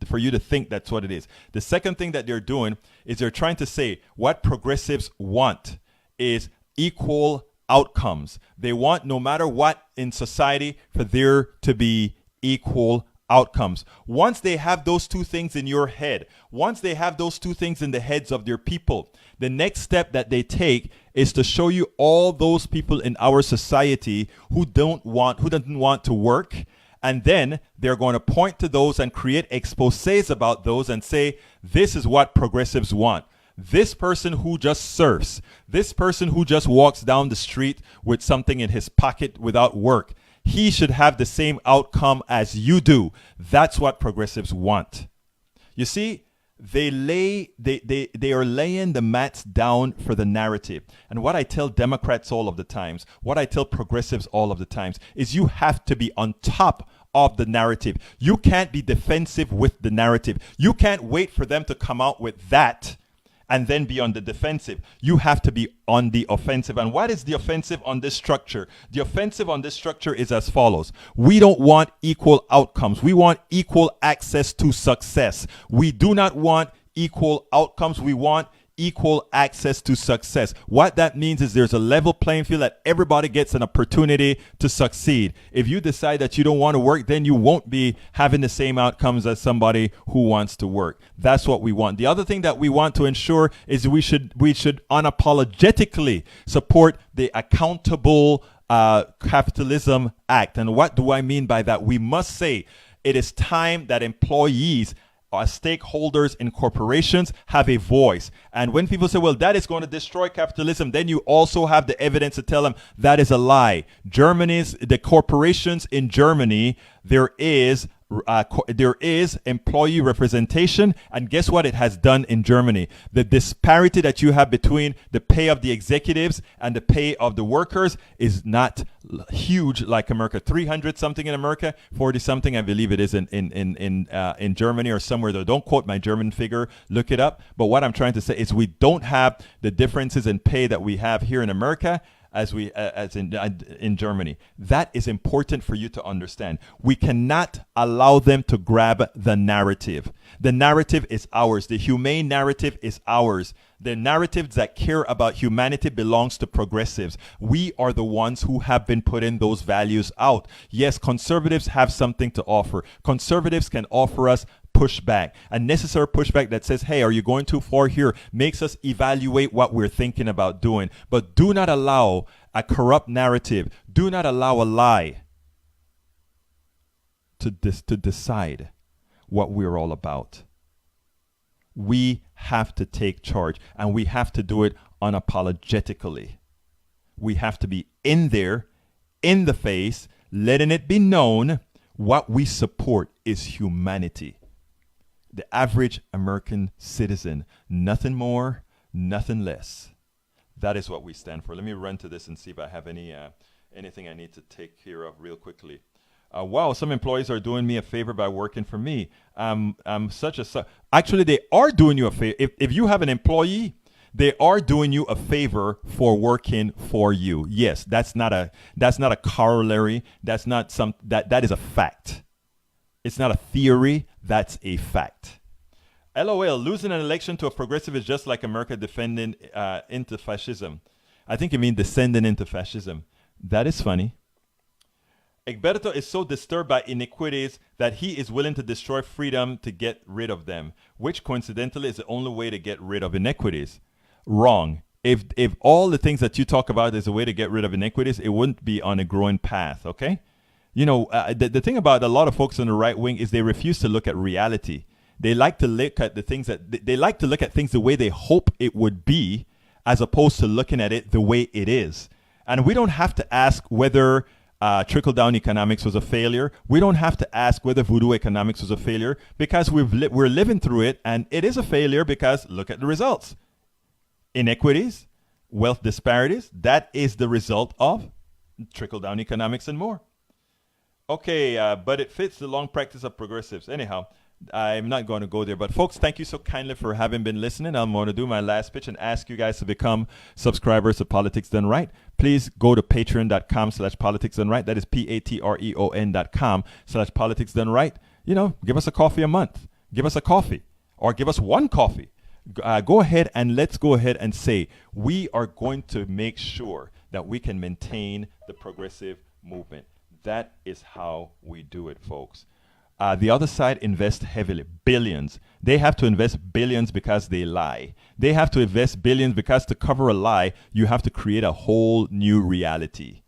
for you to think that's what it is. The second thing that they're doing is they're trying to say what progressives want is equal outcomes. They want, no matter what in society, for there to be equal outcomes. Once they have those two things in your head, once they have those two things in the heads of their people, the next step that they take is to show you all those people in our society who doesn't want to work. And then they're going to point to those and create exposés about those and say, this is what progressives want. This person who just surfs, this person who just walks down the street with something in his pocket without work, he should have the same outcome as you do. That's what progressives want. You see, they are laying the mats down for the narrative. And what I tell Democrats all of the times, what I tell progressives all of the times, is you have to be on top of the narrative. You can't be defensive with the narrative. You can't wait for them to come out with that and then be on the defensive. You have to be on the offensive. And what is the offensive on this structure? The offensive on this structure is as follows. We don't want equal outcomes. We want equal access to success. We do not want equal outcomes. We want equal access to success. What that means is there's a level playing field that everybody gets an opportunity to succeed. If you decide that you don't want to work, then you won't be having the same outcomes as somebody who wants to work. That's what we want. The other thing that we want to ensure is we should unapologetically support the Accountable Capitalism Act. And what do I mean by that? We must say it is time that employees, stakeholders in corporations, have a voice. And when people say, well, that is going to destroy capitalism, then you also have the evidence to tell them that is a lie. The corporations in Germany, there is employee representation, and guess what it has done in Germany? The disparity that you have between the pay of the executives and the pay of the workers is not huge like America. 300 something in America, 40 something I believe it is in Germany or somewhere there. Don't quote my German figure, look it up. But what I'm trying to say is we don't have the differences in pay that we have here in America as in Germany. That is important for you to understand. We cannot allow them to grab the narrative. The narrative is ours. The humane narrative is ours. The narratives that care about humanity belongs to progressives. We are the ones who have been putting those values out. Yes, conservatives have something to offer. Conservatives can offer us pushback, a necessary pushback that says, hey, are you going too far here? Makes us evaluate what we're thinking about doing. But do not allow a corrupt narrative. Do not allow a lie to decide what we're all about. We have to take charge, and we have to do it unapologetically. We have to be in there, in the face, letting it be known what we support is humanity. The average American citizen, nothing more, nothing less. That is what we stand for. Let me run to this and see if I have anything I need to take care of real quickly. Wow, some employees are doing me a favor by working for me. Actually, they are doing you a favor. If you have an employee, they are doing you a favor for working for you. Yes, that's not a corollary. That's not that is a fact. It's not a theory. That's a fact. LOL, losing an election to a progressive is just like America defending into fascism. I think you mean descending into fascism. That is funny. Egberto is so disturbed by iniquities that he is willing to destroy freedom to get rid of them, which coincidentally is the only way to get rid of inequities. Wrong. If all the things that you talk about is a way to get rid of inequities, it wouldn't be on a growing path, okay? You know, the thing about a lot of folks on the right wing is they refuse to look at reality. They like to look at the things they like to look at things the way they hope it would be, as opposed to looking at it the way it is. And we don't have to ask whether trickle-down economics was a failure. We don't have to ask whether voodoo economics was a failure, because we're living through it, and it is a failure because look at the results. Inequities, wealth disparities, that is the result of trickle-down economics and more. Okay, but it fits the long practice of progressives. Anyhow, I'm not going to go there. But folks, thank you so kindly for having been listening. I'm going to do my last pitch and ask you guys to become subscribers to Politics Done Right. Please go to patreon.com/politicsdoneright. That is patreon.com/politics done right. You know, give us a coffee a month. Give us a coffee, or give us one coffee. Go ahead and let's go ahead and say we are going to make sure that we can maintain the progressive movement. That is how we do it, folks. the other side invests heavily, billions. They have to invest billions because they lie. They have to invest billions because to cover a lie, you have to create a whole new reality.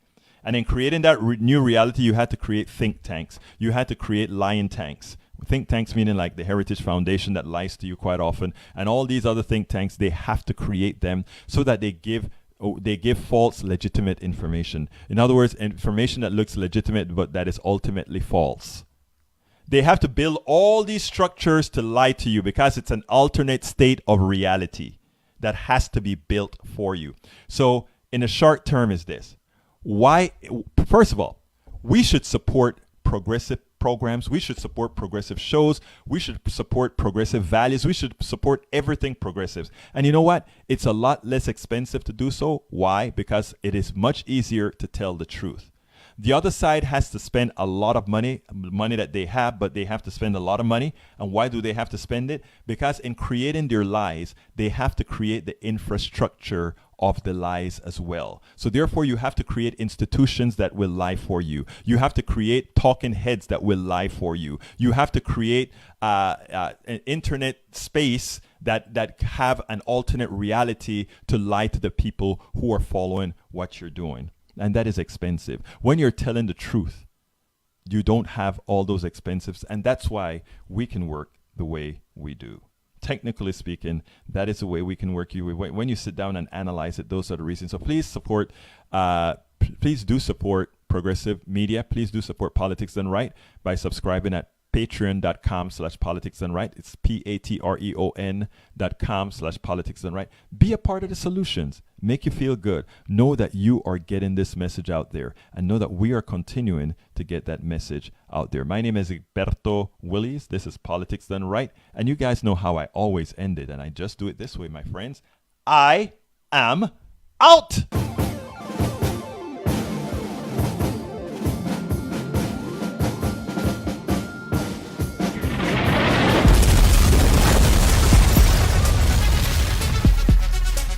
And in creating that new reality, you had to create think tanks. You had to create lying tanks. Think tanks meaning like the Heritage Foundation that lies to you quite often, and all these other think tanks, they have to create them so that they give false legitimate information. In other words, information that looks legitimate but that is ultimately false. They have to build all these structures to lie to you because it's an alternate state of reality that has to be built for you. So in a short term is this. Why? First of all, we should support progressive programs. We should support progressive shows. We should support progressive values. We should support everything progressives. And you know what? It's a lot less expensive to do so. Why? Because it is much easier to tell the truth. The other side has to spend a lot of money that they have, but they have to spend a lot of money. And why do they have to spend it? Because in creating their lies, they have to create the infrastructure of the lies as well. So therefore, you have to create institutions that will lie for you. You have to create talking heads that will lie for you. You have to create an internet space that have an alternate reality to lie to the people who are following what you're doing. And that is expensive. When you're telling the truth, you don't have all those expenses. And that's why we can work the way we do. Technically speaking, that is the way we can work you. When you sit down and analyze it, those are the reasons. So please support, please do support progressive media. Please do support Politics Done Right by subscribing at patreon.com/politicsdoneright. It's patreon.com/politicsdoneright. Be a part of the solutions. Make you feel good. Know that you are getting this message out there, and know that we are continuing to get that message out there. My name is Egberto Willies. This is Politics Done Right, and you guys know how I always end it, and I just do it this way, my friends. I am out.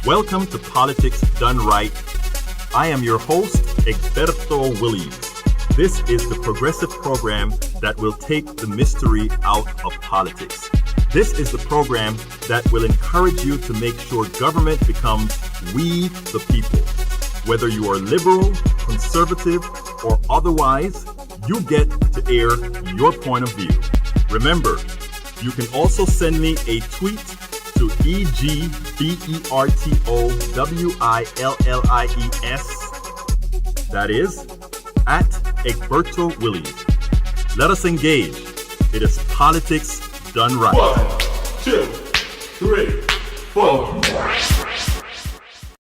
Welcome to Politics Done Right. I am your host, Egberto Willies. This is the progressive program that will take the mystery out of politics. This is the program that will encourage you to make sure government becomes we the people. Whether you are liberal, conservative, or otherwise, you get to air your point of view. Remember, you can also send me a tweet to EGBERTOWILLIES. That is at Egberto Willies. Let us engage. It is Politics Done Right. 1, 2, 3, 4.